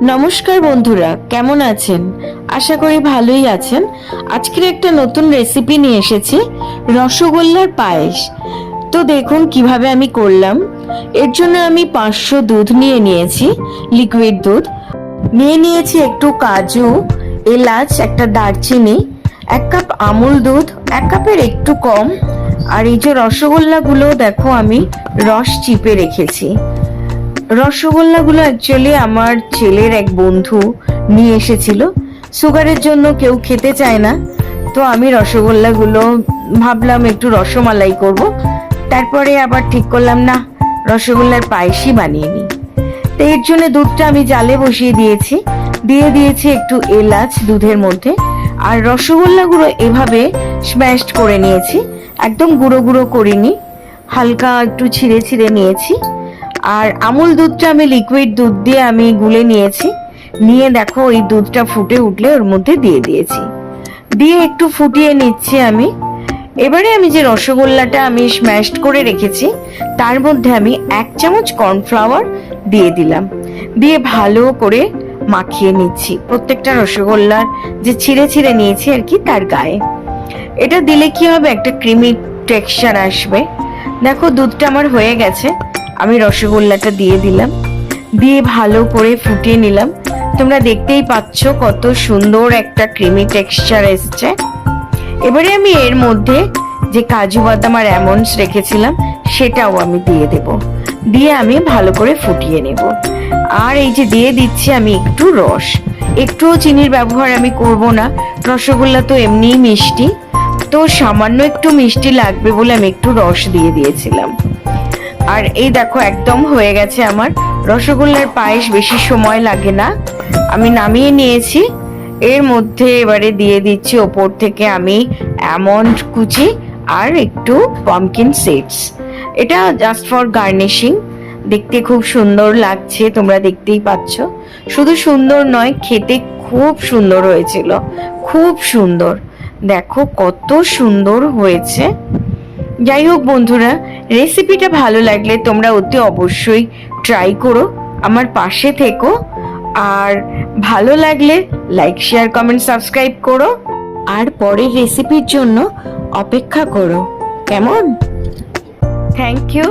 নমস্কার বন্ধুরা, কেমন আছেন? আশা করি ভালোই আছেন। আজকের একটা নতুন রেসিপি নিয়ে এসেছি, রসগোল্লার পায়েস। তো দেখুন কিভাবে আমি করলাম। এর জন্য আমি 500 দুধ নিয়েছি, লিকুইড দুধ। নিয়েছি একটু কাজু, এলাচ, একটা দারচিনি, 1 কাপ আমুল দুধ, 1 কাপের একটু কম। আর এই যে রসগোল্লাগুলো দেখো আমি রস চিপে রেখেছি। রসগোল্লাগুলো অ্যাকচুয়ালি আমার ছেলের এক বন্ধু নিয়ে এসেছিল। সুগারের জন্য কেউ খেতে চায় না, তো আমি রসগোল্লাগুলো ভাবলাম একটু রসমালাই করব। তারপরে আবার ঠিক করলাম না, রসগোল্লার পায়েসই বানিয়ে নিই। তো এর জন্য দুধটা আমি জালে বসিয়ে দিয়েছি একটু এলাচ দুধের মধ্যে। আর রসগোল্লাগুলো এভাবে স্ম্যাশড করে নিয়েছি, একদম গুঁড়ো গুঁড়ো করিনি, হালকা একটু ছিঁড়ে নিয়েছি। আর আমুল দুধটা আমি লিকুইড দুধ দিয়ে আমি গুলে নিয়ে দেখো ওই দুধটা ফুটে উঠলে ওর মধ্যে দিয়েছি, দিয়ে একটু ফুটিয়ে নিচ্ছি আমি। এবারে আমি যে রসগোল্লাটা আমি স্ম্যাশড করে রেখেছি তার মধ্যে আমি 1 চামচ কর্নফ্লাওয়ার দিয়ে দিলাম, দিয়ে ভালো করে মাখিয়ে নিচ্ছি প্রত্যেকটা রসগোল্লার যে ছিঁড়ে নিয়েছি আর কি তার গায়ে। এটা দিলে কি হবে, একটা ক্রিমি টেক্সচার আসবে। দেখো দুধটা আমার হয়ে গেছে, আমি রসগোল্লাটা দিয়ে দিলাম, দিয়ে ভালো করে ফুটিয়ে নিলাম। তোমরা দেখতেই পাচ্ছ কত সুন্দর একটা ক্রিমি টেক্সচার এসছে। এবারে আমি এর মধ্যে যে কাজু বাদাম আর আমন্ডস রেখেছিলাম সেটাও আমি দিয়ে আমি ভালো করে ফুটিয়ে নেব। আর এই যে দিয়ে দিচ্ছি আমি একটু রস, একটুও চিনির ব্যবহার আমি করব না, রসগোল্লা তো এমনিই মিষ্টি, তো সামান্য একটু মিষ্টি লাগবে বলে আমি একটু রস দিয়েছিলাম। আর এই দেখো একদম হয়ে গেছে আমার রসগোল্লার পায়েস, বেশি সময় লাগে না। আমি নামিয়ে নিয়েছি। এর মধ্যে এবারে দিয়ে দিচ্ছি ওপর থেকে আমি আমন্ড কুচি আর একটু পামকিন সিডস, এটা জাস্ট ফর গার্নিশিং। দেখতে খুব সুন্দর লাগছে, তোমরা দেখতেই পাচ্ছ। শুধু সুন্দর নয়, খেতে খুব সুন্দর হয়েছিল, খুব সুন্দর। দেখো কত সুন্দর হয়েছে। যাই হোক বন্ধুরা, রেসিপিটা ভালো লাগলে তোমরা অতি অবশ্যই ট্রাই করো, আমার পাশে থেকো। আর ভালো লাগলে লাইক, শেয়ার, কমেন্ট, সাবস্ক্রাইব করো। আর পরের রেসিপির জন্য অপেক্ষা করো, কেমন? Thank you.